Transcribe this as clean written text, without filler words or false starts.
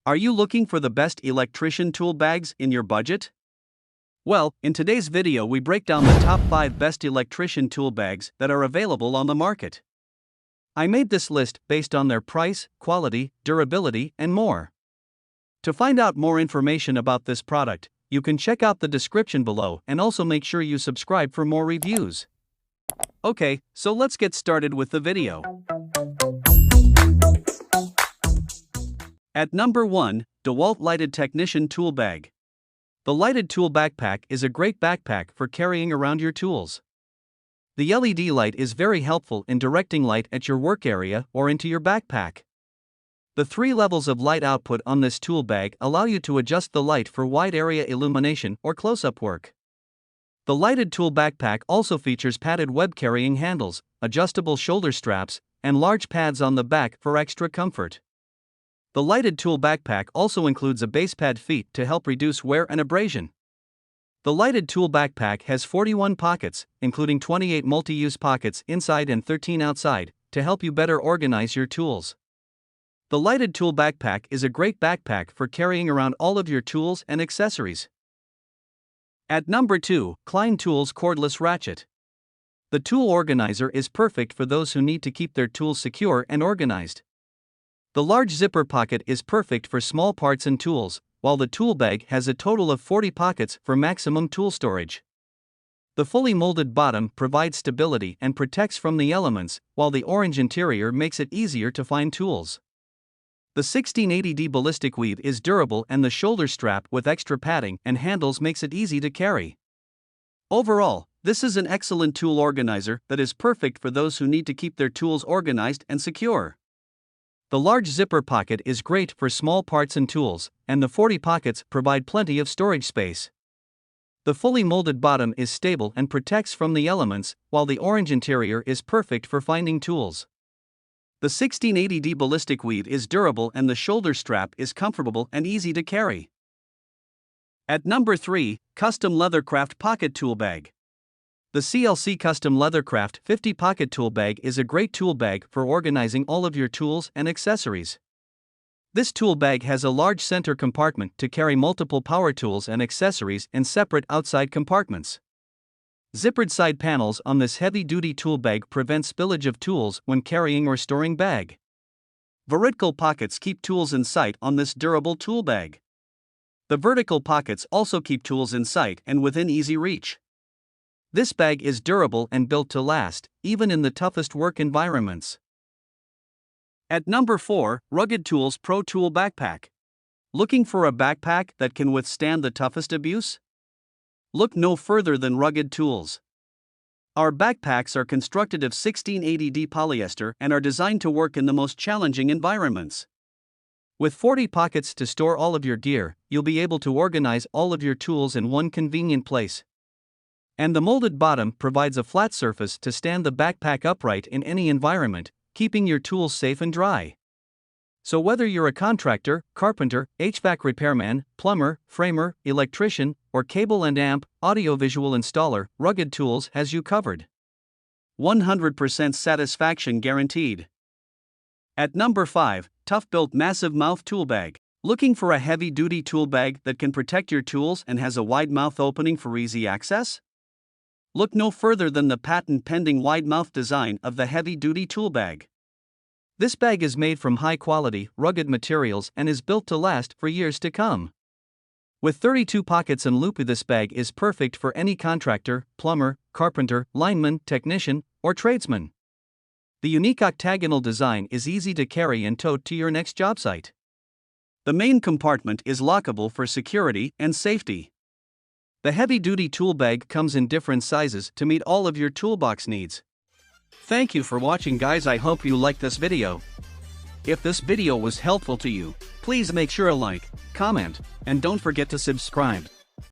Are you looking for the best electrician tool bags in your budget? Well, in today's video we break down the top 5 best electrician tool bags that are available on the market. I made this list based on their price, quality, durability, and more. To find out more information about this product, you can check out the description below and also make sure you subscribe for more reviews. Okay, so let's get started with the video. At number 1, DEWALT Lighted Technician Tool Bag. The lighted tool backpack is a great backpack for carrying around your tools. The LED light is very helpful in directing light at your work area or into your backpack. The 3 levels of light output on this tool bag allow you to adjust the light for wide area illumination or close-up work. The lighted tool backpack also features padded web carrying handles, adjustable shoulder straps, and large pads on the back for extra comfort. The lighted tool backpack also includes a base pad feet to help reduce wear and abrasion. The lighted tool backpack has 41 pockets, including 28 multi-use pockets inside and 13 outside, to help you better organize your tools. The lighted tool backpack is a great backpack for carrying around all of your tools and accessories. At number 2, Klein Tools Cordless Ratchet. The tool organizer is perfect for those who need to keep their tools secure and organized. The large zipper pocket is perfect for small parts and tools, while the tool bag has a total of 40 pockets for maximum tool storage. The fully molded bottom provides stability and protects from the elements, while the orange interior makes it easier to find tools. The 1680D ballistic weave is durable and the shoulder strap with extra padding and handles makes it easy to carry. Overall, this is an excellent tool organizer that is perfect for those who need to keep their tools organized and secure. The large zipper pocket is great for small parts and tools, and the 40 pockets provide plenty of storage space. The fully molded bottom is stable and protects from the elements, while the orange interior is perfect for finding tools. The 1680D ballistic weave is durable and the shoulder strap is comfortable and easy to carry. At number 3, Custom LeatherCraft Pocket Tool Bag. The CLC Custom LeatherCraft 50 Pocket Tool Bag is a great tool bag for organizing all of your tools and accessories. This tool bag has a large center compartment to carry multiple power tools and accessories in separate outside compartments. Zippered side panels on this heavy-duty tool bag prevent spillage of tools when carrying or storing bag. Vertical pockets keep tools in sight on this durable tool bag. The vertical pockets also keep tools in sight and within easy reach. This bag is durable and built to last, even in the toughest work environments. At number 4, Rugged Tools Pro Tool Backpack. Looking for a backpack that can withstand the toughest abuse? Look no further than Rugged Tools. Our backpacks are constructed of 1680D polyester and are designed to work in the most challenging environments. With 40 pockets to store all of your gear, you'll be able to organize all of your tools in one convenient place. And the molded bottom provides a flat surface to stand the backpack upright in any environment, keeping your tools safe and dry. So whether you're a contractor, carpenter, HVAC repairman, plumber, framer, electrician, or cable and amp, audiovisual installer, Rugged Tools has you covered. 100% satisfaction guaranteed. At number 5, TOUGHBUILT Massive Mouth Tool Bag. Looking for a heavy-duty tool bag that can protect your tools and has a wide mouth opening for easy access? Look no further than the patent-pending wide mouth design of the heavy-duty tool bag. This bag is made from high-quality, rugged materials and is built to last for years to come. With 32 pockets and loop, this bag is perfect for any contractor, plumber, carpenter, lineman, technician, or tradesman. The unique octagonal design is easy to carry and tote to your next job site. The main compartment is lockable for security and safety. The heavy-duty tool bag comes in different sizes to meet all of your toolbox needs. Thank you for watching, guys. I hope you liked this video. If this video was helpful to you, please make sure to like, comment, and don't forget to subscribe.